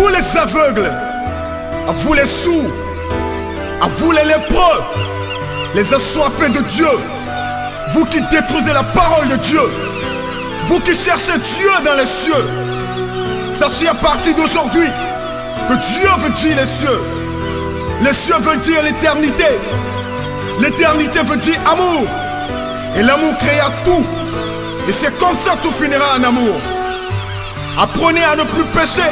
vous les aveugles, à vous les sourds, à vous les lépreux, les assoiffés de Dieu, vous qui détruisez la parole de Dieu, vous qui cherchez Dieu dans les cieux, sachez à partir d'aujourd'hui que Dieu veut dire les cieux. Les cieux veulent dire l'éternité. L'éternité veut dire amour. Et l'amour créa tout. Et c'est comme ça que tout finira en amour. Apprenez à ne plus pécher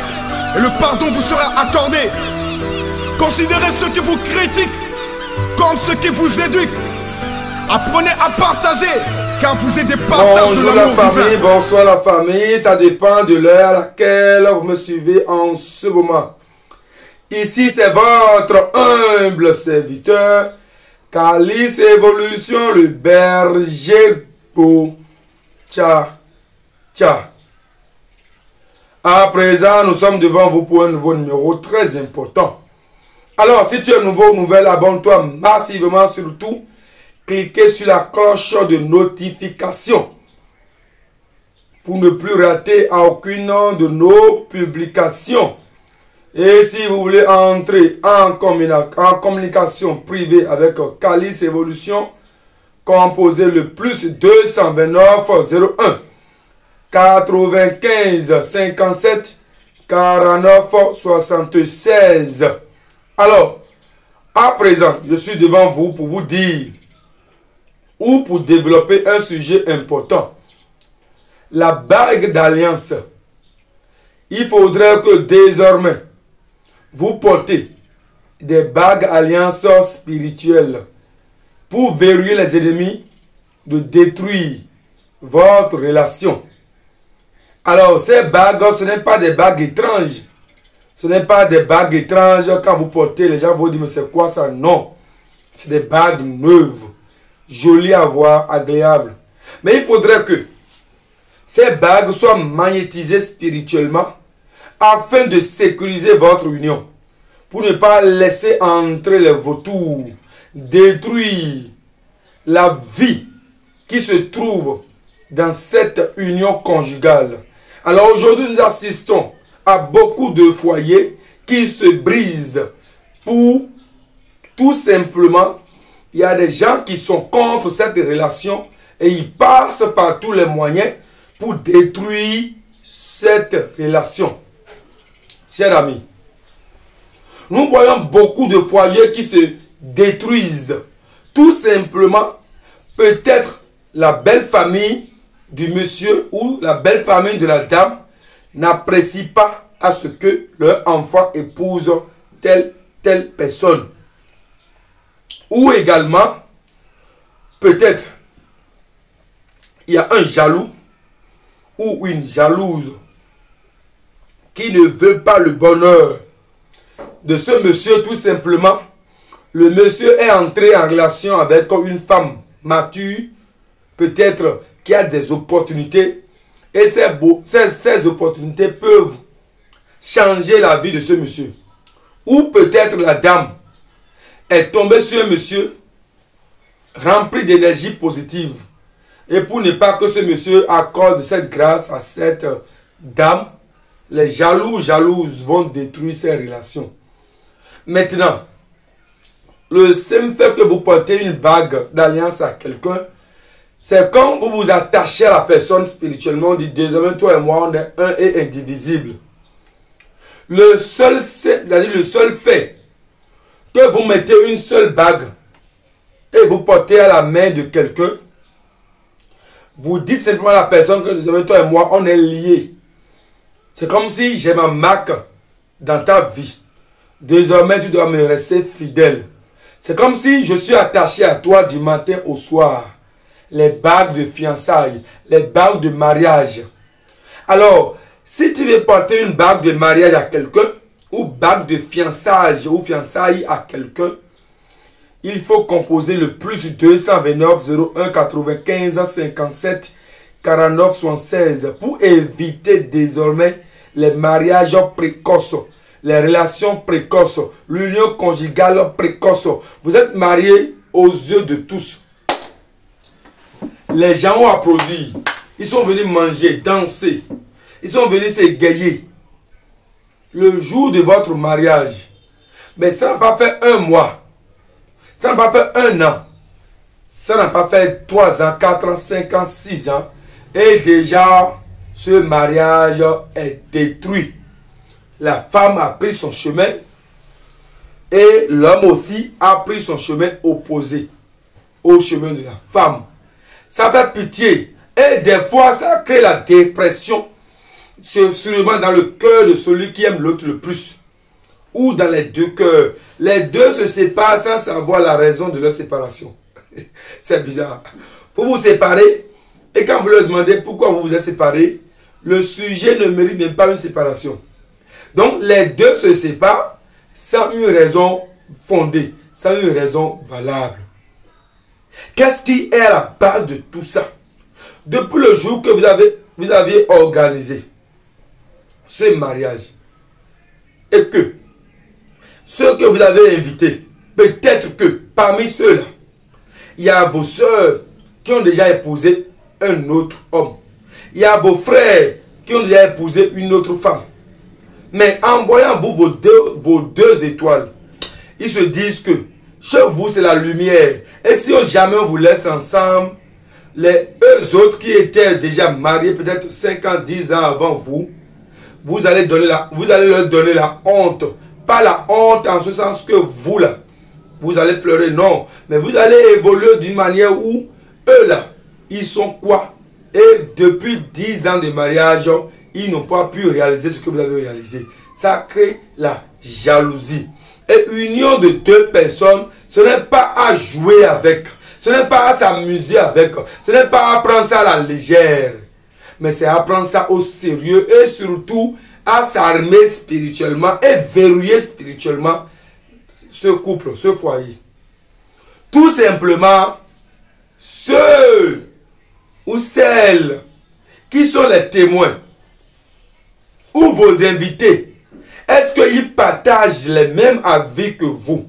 et le pardon vous sera accordé. Considérez ceux qui vous critiquent comme ceux qui vous éduquent. Apprenez à partager car vous êtes des partages de l'amour divin. Bonsoir la famille, ça dépend de l'heure à laquelle vous me suivez en ce moment. Ici c'est votre humble serviteur Calice Évolution, le berger beau. Tcha. À présent, nous sommes devant vous pour un nouveau numéro très important. Alors, si tu es nouveau ou nouvelle, abonne-toi massivement, surtout, cliquez sur la cloche de notification pour ne plus rater aucune de nos publications. Et si vous voulez entrer en communication privée avec Calice Évolution, composez le plus 229 01 95 57 49 76. Alors, à présent, je suis devant vous pour vous dire ou pour développer un sujet important. La bague d'alliance. Il faudrait que désormais, vous portez des bagues alliances spirituelles pour verrouiller les ennemis de détruire votre relation. Alors, ces bagues, ce n'est pas des bagues étranges. Ce n'est pas des bagues étranges. Quand vous portez, les gens vont dire, mais c'est quoi ça? Non. C'est des bagues neuves, jolies à voir, agréables. Mais il faudrait que ces bagues soient magnétisées spirituellement afin de sécuriser votre union. Pour ne pas laisser entrer les vautours, détruire la vie qui se trouve dans cette union conjugale. Alors aujourd'hui, nous assistons à beaucoup de foyers qui se brisent pour tout simplement, il y a des gens qui sont contre cette relation et ils passent par tous les moyens pour détruire cette relation. Chers amis, nous voyons beaucoup de foyers qui se détruisent. Tout simplement, peut-être la belle famille du monsieur ou la belle famille de la dame n'apprécie pas à ce que leur enfant épouse telle personne. Ou également, peut-être, il y a un jaloux ou une jalouse qui ne veut pas le bonheur de ce monsieur. Tout simplement, le monsieur est entré en relation avec une femme mature, peut-être qui a des opportunités, et ces opportunités peuvent changer la vie de ce monsieur. Ou peut-être la dame est tombée sur un monsieur rempli d'énergie positive. Et pour ne pas que ce monsieur accorde cette grâce à cette dame, les jaloux, jalouses vont détruire ces relations. Maintenant, le simple fait que vous portez une bague d'alliance à quelqu'un, c'est quand vous vous attachez à la personne spirituellement, on dit désormais toi et moi on est un et indivisible. Le seul fait que vous mettez une seule bague et vous portez à la main de quelqu'un, vous dites simplement à la personne que désormais toi et moi on est liés. C'est comme si j'ai ma marque dans ta vie. Désormais tu dois me rester fidèle. C'est comme si je suis attaché à toi du matin au soir. Les bagues de fiançailles, les bagues de mariage. Alors, si tu veux porter une bague de mariage à quelqu'un, ou bague de fiançage ou fiançailles à quelqu'un, il faut composer le plus 229 01 95 57 49 76 pour éviter désormais les mariages précoces, les relations précoces, l'union conjugale précoce. Vous êtes mariés aux yeux de tous. Les gens ont applaudi. Ils sont venus manger, danser. Ils sont venus s'égayer. le jour de votre mariage, mais ça n'a pas fait 1 mois, ça n'a pas fait 1 an, ça n'a pas fait 3 ans, 4 ans, 5 ans, 6 ans, et déjà ce mariage est détruit. La femme a pris son chemin et l'homme aussi a pris son chemin opposé au chemin de la femme. Ça fait pitié et des fois ça crée la dépression, sûrement dans le cœur de celui qui aime l'autre le plus, ou dans les deux cœurs. Les deux se séparent sans savoir la raison de leur séparation. C'est bizarre. Vous vous séparez et quand vous leur demandez pourquoi vous vous êtes séparés, le sujet ne mérite même pas une séparation. Donc les deux se séparent sans une raison fondée, sans une raison valable. Qu'est-ce qui est à la base de tout ça? Depuis le jour que vous avez organisé ce mariage, et que ceux que vous avez invités, peut-être que parmi ceux-là, il y a vos soeurs qui ont déjà épousé un autre homme. Il y a vos frères qui ont déjà épousé une autre femme. Mais en voyant vos deux étoiles, ils se disent que chez vous c'est la lumière. Et si jamais on vous laisse ensemble, eux autres qui étaient déjà mariés peut-être 5 ans, 10 ans avant vous, vous allez leur donner la honte. Pas la honte en ce sens que vous là, vous allez pleurer, non. Mais vous allez évoluer d'une manière où eux là, ils sont quoi? Et depuis 10 ans de mariage, ils n'ont pas pu réaliser ce que vous avez réalisé. Ça crée la jalousie. Et union de deux personnes, ce n'est pas à jouer avec. Ce n'est pas à s'amuser avec. Ce n'est pas à prendre ça à la légère. Mais c'est à prendre ça au sérieux et surtout à s'armer spirituellement et verrouiller spirituellement ce couple, ce foyer. Tout simplement, ceux ou celles qui sont les témoins ou vos invités, est-ce qu'ils partagent les mêmes avis que vous?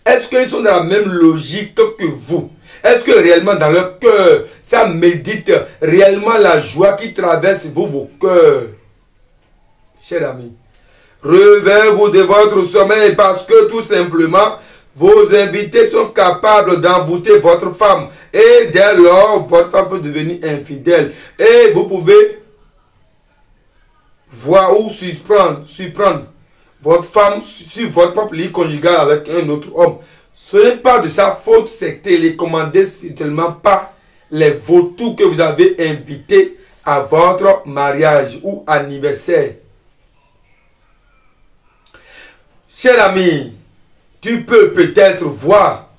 Est-ce qu'ils sont dans la même logique que vous? Est-ce que réellement dans leur cœur, ça médite réellement la joie qui traverse vos cœurs? Chers amis, relevez-vous de votre sommeil parce que tout simplement, vos invités sont capables d'envoûter votre femme. Et dès lors, votre femme peut devenir infidèle. Et vous pouvez voir ou surprendre votre femme sur votre propre lit conjugal avec un autre homme. Ce n'est pas de sa faute, c'est télécommandé spirituellement par les vautours que vous avez invités à votre mariage ou anniversaire. Cher ami, tu peux peut-être voir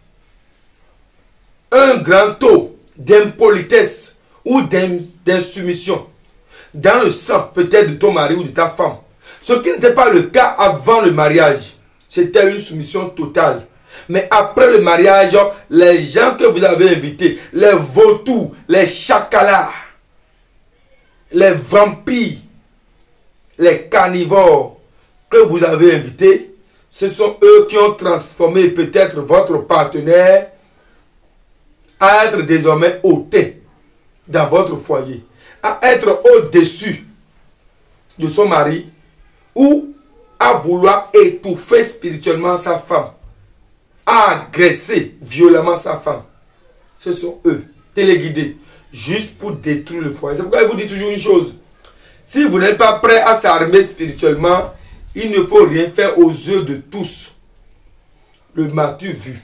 un grand taux d'impolitesse ou d'insoumission dans le sang peut-être de ton mari ou de ta femme. Ce qui n'était pas le cas avant le mariage. C'était une soumission totale. Mais après le mariage, les gens que vous avez invités, les vautours, les chacalas, les vampires, les carnivores que vous avez invités, ce sont eux qui ont transformé peut-être votre partenaire à être désormais hautain dans votre foyer, à être au-dessus de son mari ou à vouloir étouffer spirituellement sa femme, à agresser violemment sa femme. Ce sont eux, téléguidés, juste pour détruire le foyer. C'est pourquoi je vous dis toujours une chose. Si vous n'êtes pas prêt à s'armer spirituellement, il ne faut rien faire aux yeux de tous. Le m'as-tu vu?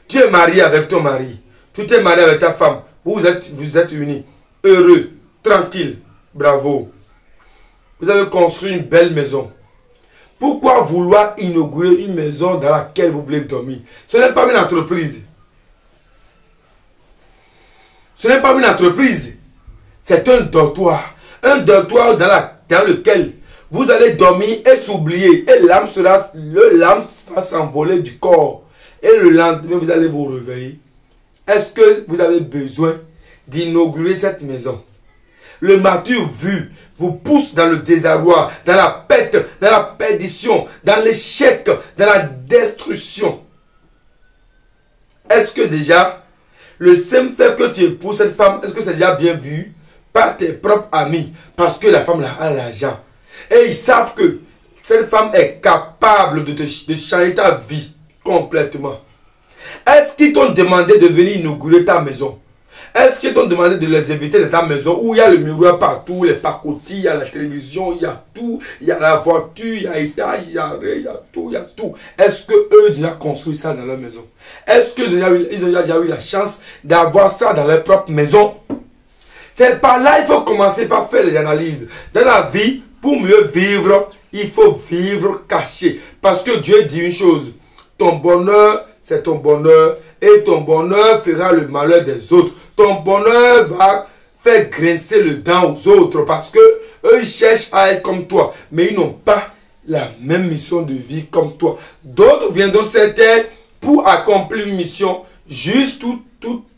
Tu es marié avec ton mari. Tu t'es marié avec ta femme. Vous êtes unis. Heureux, tranquille. Bravo. Vous avez construit une belle maison. Pourquoi vouloir inaugurer une maison dans laquelle vous voulez dormir? Ce n'est pas une entreprise. Ce n'est pas une entreprise. C'est un dortoir. Un dortoir dans lequel vous allez dormir et s'oublier. Et l'âme va s'envoler du corps. Et le lendemain, vous allez vous réveiller. Est-ce que vous avez besoin d'inaugurer cette maison? Le m'as-tu vu vous pousse dans le désarroi, dans la perte, dans la perdition, dans l'échec, dans la destruction. Est-ce que déjà, le simple fait que tu épouses cette femme, est-ce que c'est déjà bien vu par tes propres amis? Parce que la femme a l'argent. Et ils savent que cette femme est capable de changer ta vie complètement. Est-ce qu'ils t'ont demandé de venir inaugurer ta maison? Est-ce qu'ils t'ont demandé de les inviter dans ta maison où il y a le miroir partout, les pacotis, il y a la télévision, il y a tout, il y a la voiture, il y a l'étage, il y a tout, il y a tout. Est-ce qu'eux ont déjà construit ça dans leur maison? Est-ce qu'ils ont déjà eu la chance d'avoir ça dans leur propre maison? C'est par là il faut commencer par faire les analyses. Dans la vie, pour mieux vivre, il faut vivre caché. Parce que Dieu dit une chose, ton bonheur, c'est ton bonheur, et ton bonheur fera le malheur des autres. Ton bonheur va faire grincer le dent aux autres parce que eux cherchent à être comme toi, mais ils n'ont pas la même mission de vie comme toi. D'autres viendront sur terre pour accomplir une mission, juste tout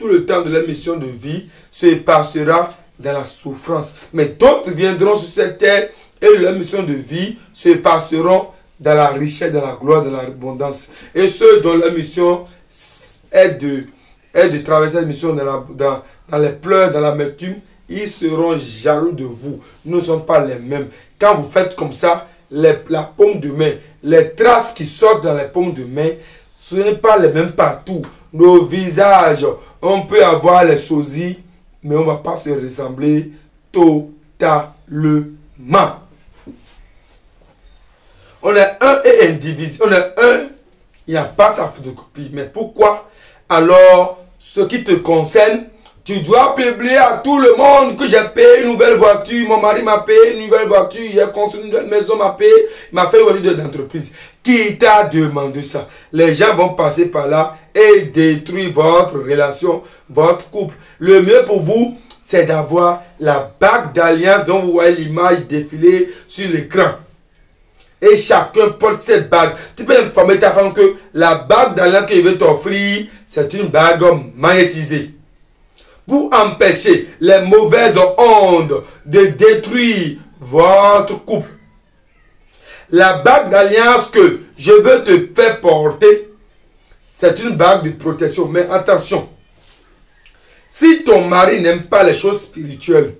le temps de leur mission de vie se passera dans la souffrance. Mais d'autres viendront sur cette terre et leur mission de vie se passeront dans la richesse, dans la gloire, dans l'abondance. Et ceux dont la mission est de traverser la mission dans les pleurs, dans l'amertume, ils seront jaloux de vous. Nous ne sommes pas les mêmes. Quand vous faites comme ça, la paume de main, les traces qui sortent dans les paumes de main, ce n'est pas les mêmes partout. Nos visages, on peut avoir les sosies, mais on ne va pas se ressembler totalement. On est un et indivisible. On est un, il n'y a pas sa photocopie. Mais pourquoi? Alors, ce qui te concerne, tu dois publier à tout le monde que j'ai payé une nouvelle voiture. Mon mari m'a payé une nouvelle voiture. Il a construit une nouvelle maison, m'a payé. Il m'a fait une voiture d'entreprise. Qui t'a demandé ça? Les gens vont passer par là et détruire votre relation, votre couple. Le mieux pour vous, c'est d'avoir la bague d'alliance dont vous voyez l'image défiler sur l'écran. Et chacun porte cette bague. Tu peux informer ta femme que la bague d'alliance qu'il veut t'offrir, c'est une bague magnétisée. Pour empêcher les mauvaises ondes de détruire votre couple. La bague d'alliance que je veux te faire porter, c'est une bague de protection. Mais attention, si ton mari n'aime pas les choses spirituelles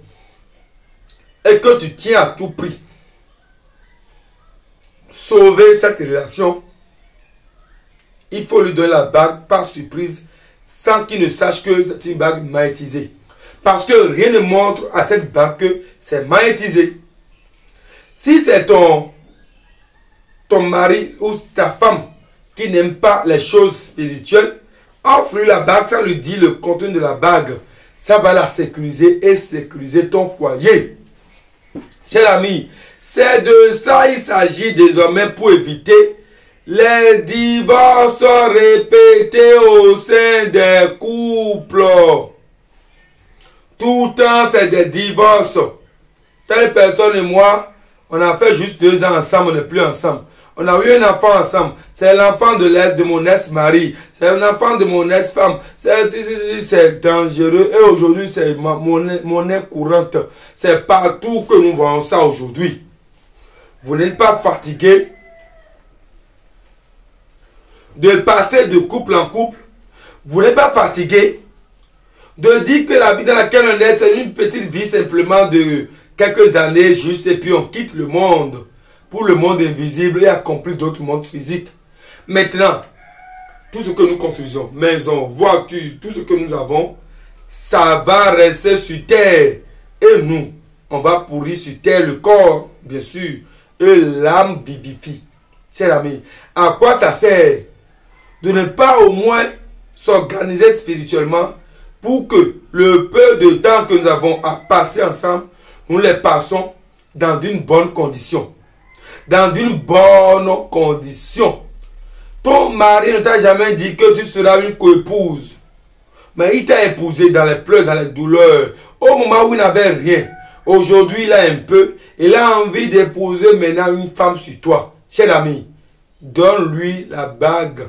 et que tu tiens à tout prix sauver cette relation, il faut lui donner la bague par surprise sans qu'il ne sache que c'est une bague magnétisée. Parce que rien ne montre à cette bague que c'est magnétisé. Si c'est ton mari ou ta femme qui n'aime pas les choses spirituelles, offre-lui la bague sans lui dire le contenu de la bague. Ça va la sécuriser et sécuriser ton foyer. Cher ami, c'est de ça il s'agit désormais pour éviter les divorces répétés au sein des couples. Tout le temps, c'est des divorces. Telle personne et moi, on a fait juste 2 ans ensemble, on n'est plus ensemble. On a eu un enfant ensemble. C'est l'enfant de mon ex-mari. C'est l'enfant de mon ex-femme. C'est dangereux. Et aujourd'hui, c'est monnaie courante. C'est partout que nous voyons ça aujourd'hui. Vous n'êtes pas fatigué de passer de couple en couple. Vous n'êtes pas fatigué de dire que la vie dans laquelle on est, c'est une petite vie simplement de quelques années juste et puis on quitte le monde pour le monde invisible et accomplir d'autres mondes physiques. Maintenant, tout ce que nous construisons, maison, voiture, tout ce que nous avons, ça va rester sur terre. Et nous, on va pourrir sur terre le corps, bien sûr, et l'âme vivifie. Cher ami, à quoi ça sert de ne pas au moins s'organiser spirituellement pour que le peu de temps que nous avons à passer ensemble, nous les passons dans d'une bonne condition. Dans d'une bonne condition. Ton mari ne t'a jamais dit que tu seras une coépouse. Mais il t'a épousé dans les pleurs, dans les douleurs. Au moment où il n'avait rien. Aujourd'hui, il a un peu. Il a envie d'épouser maintenant une femme sur toi. Cher ami, donne-lui la bague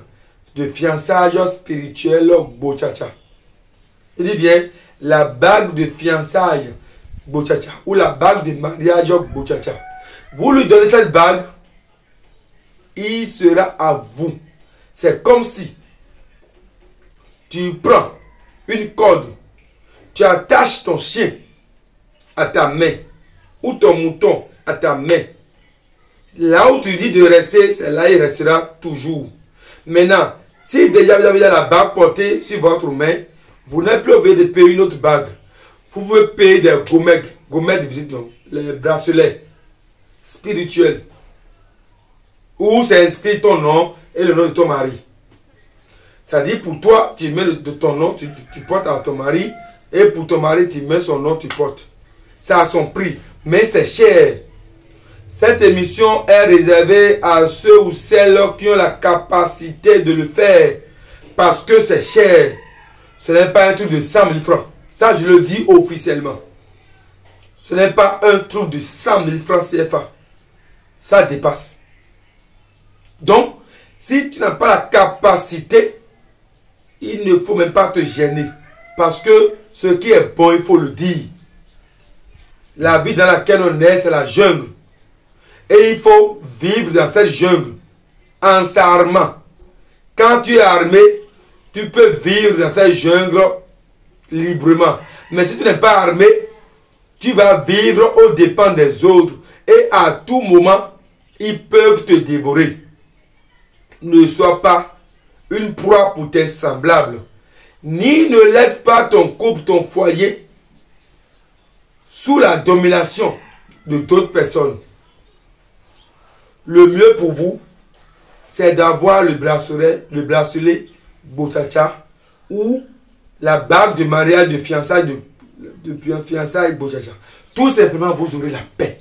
de fiançailles spirituel Bochacha. Il dit bien, la bague de fiançailles Bochacha. Ou la bague de mariage Bochacha. Vous lui donnez cette bague, il sera à vous. C'est comme si tu prends une corde, tu attaches ton chien à ta main ou ton mouton à ta main. Là où tu dis de rester, c'est là il restera toujours. Maintenant, si déjà vous avez la bague portée sur votre main, vous n'êtes plus obligé de payer une autre bague. Vous pouvez payer des gommettes, les bracelets spirituels, où c'est inscrit ton nom et le nom de ton mari. C'est-à-dire pour toi, tu mets de ton nom, tu portes à ton mari, et pour ton mari, tu mets son nom, tu portes. Ça a son prix, mais c'est cher. Cette émission est réservée à ceux ou celles qui ont la capacité de le faire, parce que c'est cher. Ce n'est pas un truc de 100 000 francs. Ça, je le dis officiellement. Ce n'est pas un truc de 100 000 francs CFA. Ça dépasse. Donc, si tu n'as pas la capacité, il ne faut même pas te gêner. Parce que ce qui est bon, il faut le dire. La vie dans laquelle on est, c'est la jungle. Et il faut vivre dans cette jungle en s'armant. Quand tu es armé, tu peux vivre dans cette jungle librement. Mais si tu n'es pas armé, tu vas vivre aux dépens des autres. Et à tout moment, ils peuvent te dévorer. Ne sois pas une proie pour tes semblables. Ni ne laisse pas ton couple, ton foyer, sous la domination de d'autres personnes. Le mieux pour vous, c'est d'avoir le bracelet Bochacha ou la bague de mariage de fiançailles de fiançailles Bochacha. Tout simplement, vous aurez la paix.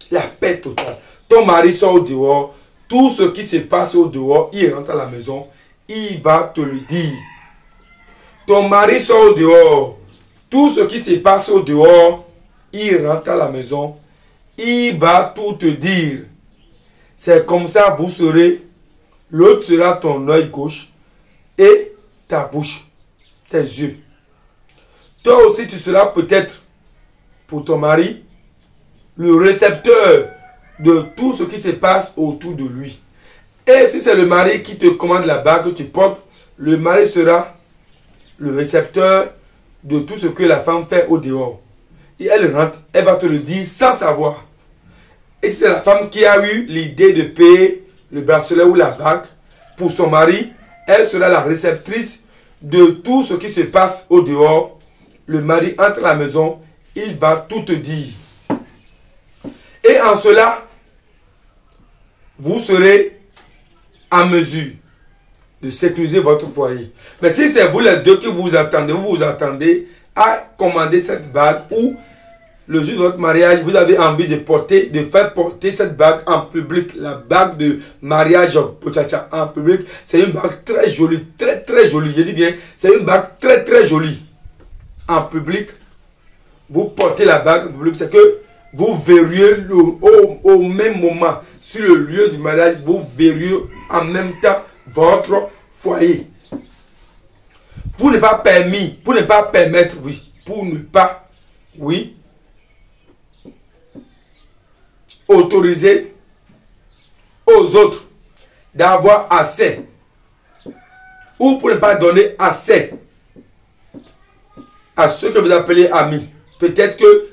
La paix totale. Ton mari sort au dehors. Tout ce qui se passe au dehors, il rentre à la maison. Il va te le dire. Ton mari sort au dehors. Tout ce qui se passe au dehors, il rentre à la maison. Il va tout te dire. C'est comme ça, vous serez. L'autre sera ton œil gauche et ta bouche, tes yeux. Toi aussi, tu seras peut-être, pour ton mari, le récepteur de tout ce qui se passe autour de lui. Et si c'est le mari qui te commande la bague que tu portes, le mari sera le récepteur de tout ce que la femme fait au dehors. Et elle rentre, elle va te le dire sans savoir. Et si c'est la femme qui a eu l'idée de payer le bracelet ou la bague pour son mari, elle sera la réceptrice de tout ce qui se passe au dehors. Le mari entre à la maison, il va tout te dire. Et en cela, vous serez en mesure de sécuriser votre foyer. Mais si c'est vous les deux qui vous attendez à commander cette bague ou le jour de votre mariage, vous avez envie de faire porter cette bague en public, la bague de mariage Bochacha en public, c'est une bague très jolie, très jolie. Je dis bien, c'est une bague très jolie. En public, vous portez la bague en public, c'est que vous verriez au même moment, sur le lieu du mariage, vous verriez en même temps votre foyer. Pour ne pas permettre, autoriser aux autres d'avoir assez, ou pour ne pas donner assez à ceux que vous appelez amis. Peut-être que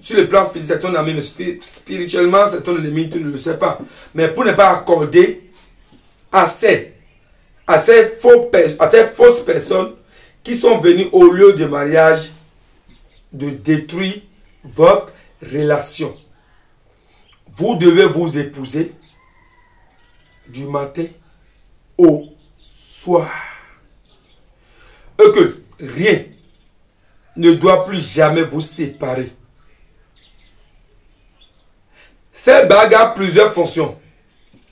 sur le plan physique c'est ton ami, mais spirituellement c'est ton ennemi, tu ne le sais pas. Mais pour ne pas accorder assez à ces fausses personnes qui sont venues au lieu de mariage de détruire votre relation. Vous devez vous épouser du matin au soir. Et que rien ne doit plus jamais vous séparer. Cette bague a plusieurs fonctions.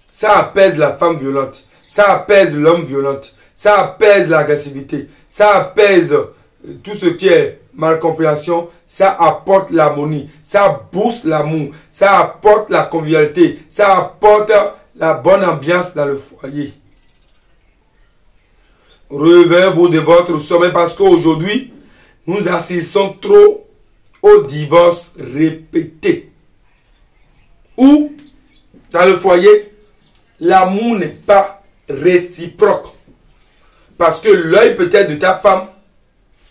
Ça apaise la femme violente. Ça apaise l'homme violent. Ça apaise l'agressivité. Ça apaise tout ce qui est malcompréhension. Ça apporte l'harmonie. Ça booste l'amour. Ça apporte la convivialité. Ça apporte la bonne ambiance dans le foyer. Réveillez-vous de votre sommeil parce qu'aujourd'hui, nous assistons trop aux divorces répétés. Ou, dans le foyer, l'amour n'est pas réciproque. Parce que l'œil peut-être de ta femme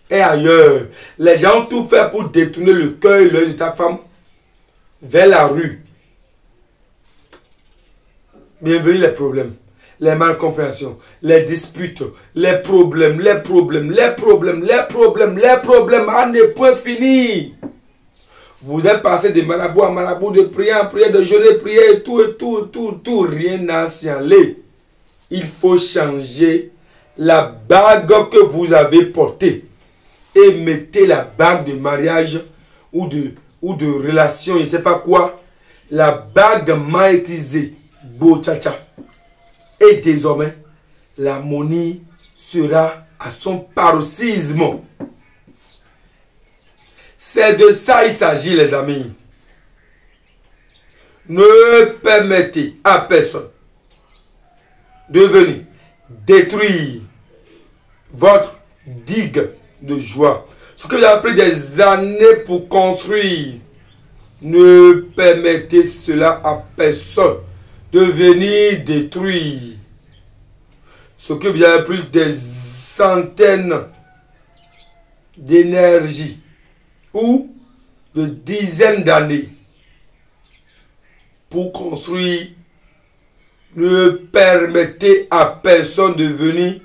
est ailleurs. Les gens ont tout fait pour détourner le cœur et l'œil de ta femme vers la rue. bienvenue les problèmes, les malcompréhensions, les disputes, les problèmes, à ne point finir. Vous êtes passé de marabout à marabout, de prière en prière, de jeûner, prière, tout, rien n'a signalé. Il faut changer la bague que vous avez portée et mettez la bague de mariage ou de relation, je ne sais pas quoi, la bague magnétisée, Bochacha. Et désormais, l'harmonie sera à son paroxysme. C'est de ça il s'agit, les amis. Ne permettez à personne de venir détruire votre digue de joie. Ce que vous avez pris des années pour construire, ne permettez cela à personne de venir détruire. Ce que vous avez pris des centaines d'énergie ou de dizaines d'années pour construire, ne permettez à personne de venir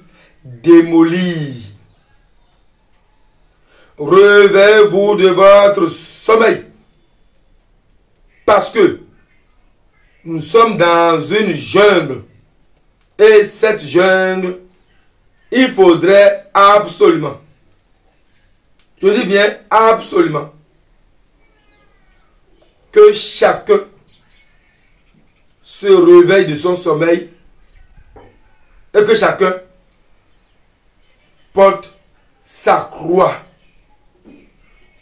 démolir. Réveillez-vous de votre sommeil. Parce que nous sommes dans une jungle. Et cette jungle, il faudrait absolument, je dis bien absolument, que chacun se réveille de son sommeil et que chacun porte sa croix.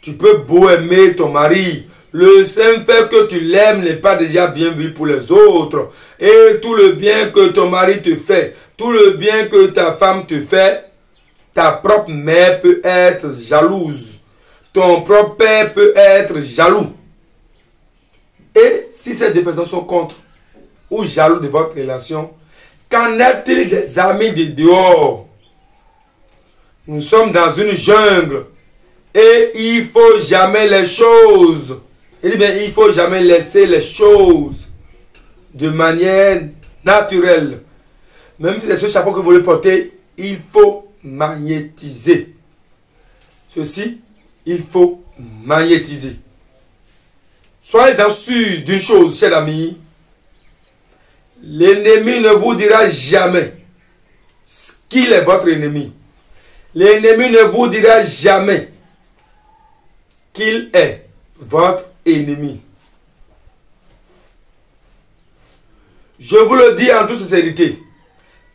Tu peux beau aimer ton mari, le simple fait que tu l'aimes n'est pas déjà bien vu pour les autres. Et tout le bien que ton mari te fait, tout le bien que ta femme te fait, ta propre mère peut être jalouse. Ton propre père peut être jaloux. Et si ces deux personnes sont contre ou jaloux de votre relation, qu'en est-il des amis de dehors? Nous sommes dans une jungle et il ne faut jamais les choses. Il ne faut jamais laisser les choses de manière naturelle. Même si c'est ce chapeau que vous voulez porter, il faut magnétiser. Ceci, il faut magnétiser. Soyez-en sûrs d'une chose, chers amis. L'ennemi ne vous dira jamais qu'il est votre ennemi. L'ennemi ne vous dira jamais qu'il est votre ennemi. Je vous le dis en toute sincérité,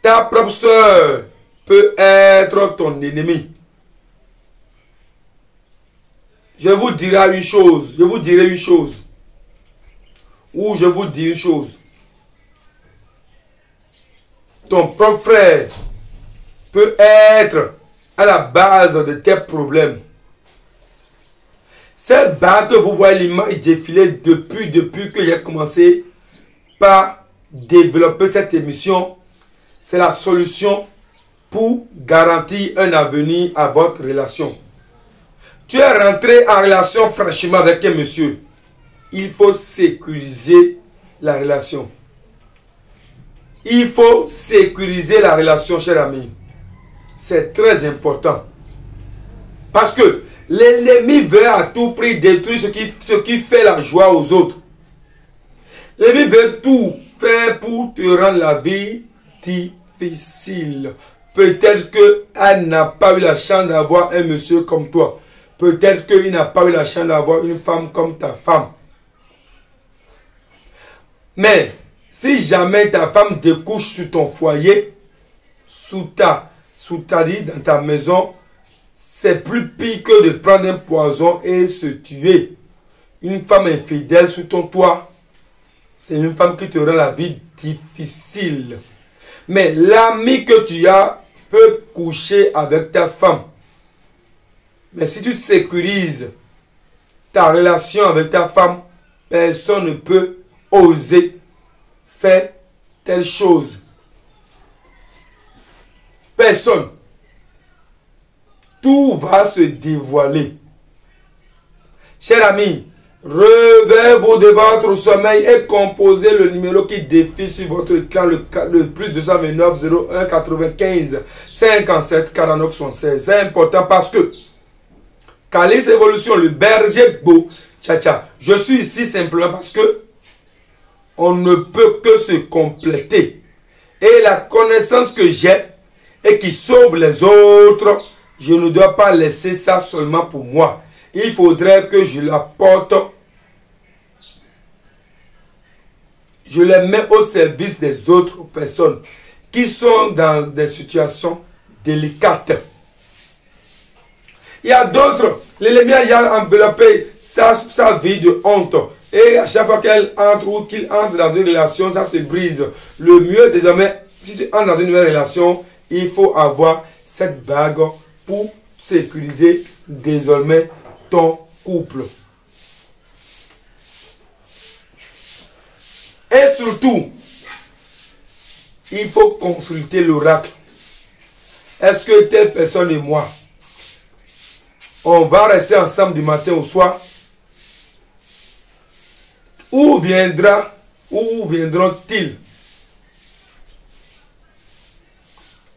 ta propre soeur peut être ton ennemi. Je vous dirai une chose, ou je vous dis une chose. Ton propre frère peut être à la base de tes problèmes. Cette barre que vous voyez l'image défiler depuis que j'ai commencé par développer cette émission, c'est la solution pour garantir un avenir à votre relation. Tu es rentré en relation franchement avec un monsieur. Il faut sécuriser la relation. Il faut sécuriser la relation, cher ami. C'est très important. Parce que l'ennemi veut à tout prix détruire ce qui fait la joie aux autres. L'ennemi veut tout faire pour te rendre la vie difficile. Peut-être qu'elle n'a pas eu la chance d'avoir un monsieur comme toi. Peut-être qu'il n'a pas eu la chance d'avoir une femme comme ta femme. Mais si jamais ta femme découche sur ton foyer, dans ta maison, c'est plus pire que de prendre un poison et se tuer. Une femme infidèle sous ton toit, c'est une femme qui te rend la vie difficile. Mais l'ami que tu as peut coucher avec ta femme. Mais si tu sécurises ta relation avec ta femme, personne ne peut oser faire telle chose. Personne. Tout va se dévoiler. Cher ami, Réveillez-vous de votre sommeil et composez le numéro qui défile sur votre écran, le plus 229 01 95 57 49 76. C'est important parce que Calice Évolution, le berger beau, tcha, je suis ici simplement parce que on ne peut que se compléter. Et la connaissance que j'ai et qui sauve les autres, je ne dois pas laisser ça seulement pour moi. Il faudrait que je l'apporte. Je les mets au service des autres personnes qui sont dans des situations délicates. Il y a d'autres, l'ennemi a enveloppé sa vie de honte. Et à chaque fois qu'elle entre ou qu'il entre dans une relation, ça se brise. Le mieux désormais, si tu entres dans une nouvelle relation, il faut avoir cette bague pour sécuriser désormais ton couple. Et surtout, il faut consulter l'oracle. Est-ce que telle personne et moi, on va rester ensemble du matin au soir? Où viendront-ils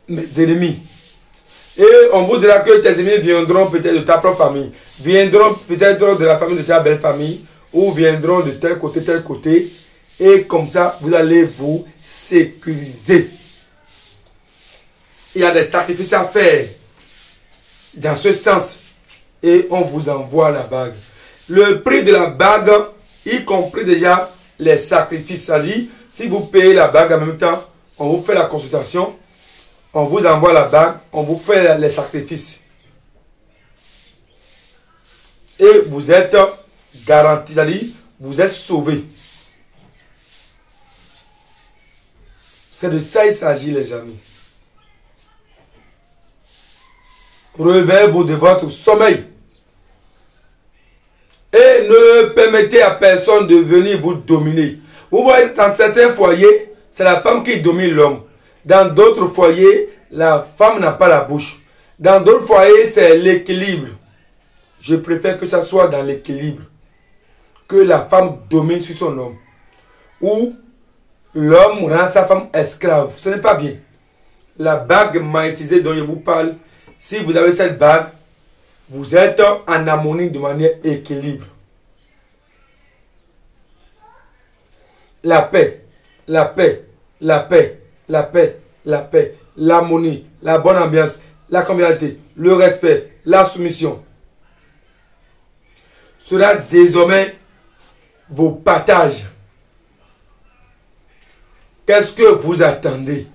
mes ennemis? Et on vous dira que tes ennemis viendront peut-être de ta propre famille, viendront peut-être de la famille de ta belle famille, ou viendront de tel côté. Et comme ça, vous allez vous sécuriser. Il y a des sacrifices à faire dans ce sens. Et on vous envoie la bague. Le prix de la bague, y compris déjà les sacrifices. C'est-à-dire, si vous payez la bague en même temps, on vous fait la consultation, on vous envoie la bague, on vous fait les sacrifices. Et vous êtes garanti, c'est-à-dire, vous êtes sauvé. C'est de ça il s'agit, les amis. Réveillez-vous de votre sommeil. Et ne permettez à personne de venir vous dominer. Vous voyez, dans certains foyers, c'est la femme qui domine l'homme. Dans d'autres foyers, la femme n'a pas la bouche. Dans d'autres foyers, c'est l'équilibre. Je préfère que ça soit dans l'équilibre. Que la femme domine sur son homme. Ou l'homme rend sa femme esclave. Ce n'est pas bien. La bague magnétisée dont je vous parle, si vous avez cette bague, vous êtes en harmonie de manière équilibre. La paix, la paix, la paix, la paix, la paix, l'harmonie, la bonne ambiance, la convivialité, le respect, la soumission sera désormais vos partages. Qu'est-ce que vous attendez?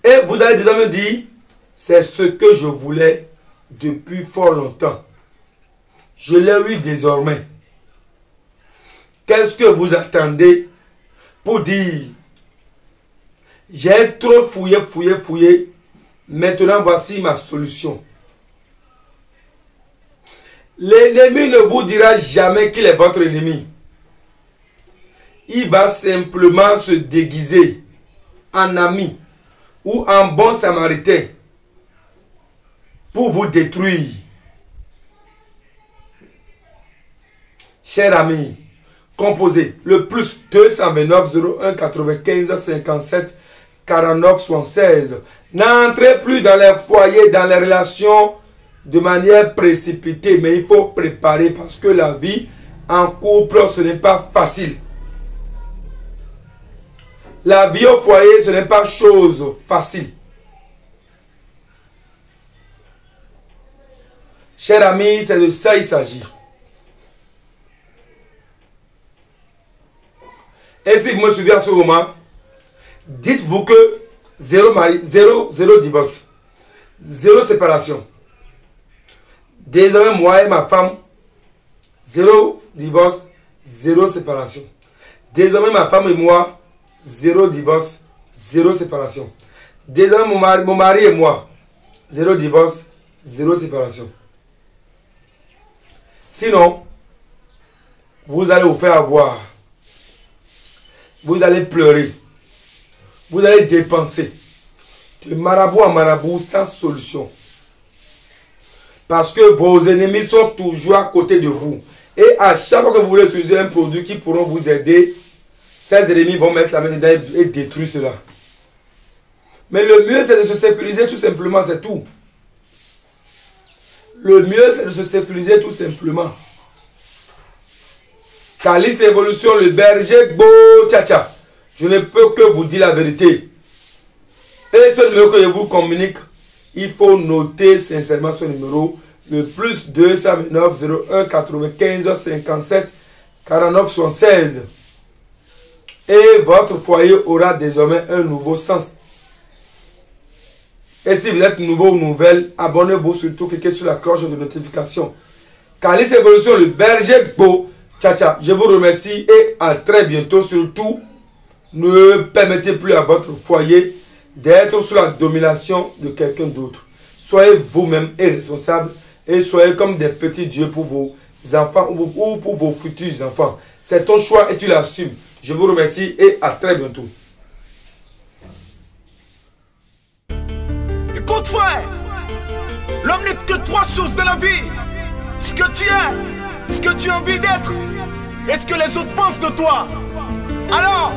Et vous allez désormais dire, c'est ce que je voulais depuis fort longtemps. Je l'ai eu désormais. Qu'est-ce que vous attendez pour dire, j'ai trop fouillé, maintenant voici ma solution. L'ennemi ne vous dira jamais qu'il est votre ennemi. Il va simplement se déguiser en ami ou en bon samaritain pour vous détruire. Chers amis, composez le plus 229 01 95 57 49 76. N'entrez plus dans les foyers, dans les relations de manière précipitée, mais il faut préparer parce que la vie en couple, ce n'est pas facile. La vie au foyer, ce n'est pas chose facile. Chers amis, c'est de ça il s'agit. Et si vous me suivez en ce moment, dites-vous que zéro divorce, zéro séparation. Désormais, moi et ma femme, zéro divorce, zéro séparation. Désormais, ma femme et moi, zéro divorce, zéro séparation. Désormais, mon mari et moi, zéro divorce, zéro séparation. Sinon, vous allez vous faire avoir. Vous allez pleurer. Vous allez dépenser. De marabout en marabout sans solution. Parce que vos ennemis sont toujours à côté de vous. Et à chaque fois que vous voulez utiliser un produit qui pourront vous aider, ces ennemis vont mettre la main dedans et détruire cela. Mais le mieux, c'est de se sécuriser tout simplement, c'est tout. Le mieux, c'est de se sécuriser tout simplement. Calice Évolution, le berger Gbo Tcha. Je ne peux que vous dire la vérité. Et ce numéro que je vous communique, il faut noter sincèrement ce numéro. Le plus 229 01 95 57 49 76. Et votre foyer aura désormais un nouveau sens. Et si vous êtes nouveau ou nouvelle, abonnez-vous surtout, cliquez sur la cloche de notification. Calice Évolution, le berger Gbo Tcha. Je vous remercie et à très bientôt. Surtout, ne permettez plus à votre foyer d'être sous la domination de quelqu'un d'autre. Soyez vous-même et responsable et soyez comme des petits dieux pour vos enfants ou pour vos futurs enfants. C'est ton choix et tu l'assumes. Je vous remercie et à très bientôt. Écoute frère, l'homme n'est que trois choses de la vie. Ce que tu es, ce que tu as envie d'être et ce que les autres pensent de toi. Alors,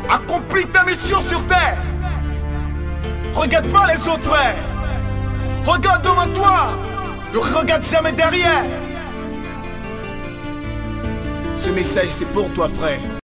accomplis ta mission sur terre. Regarde pas les autres frères. Regarde devant toi. Ne regarde jamais derrière. Ce message c'est pour toi frère.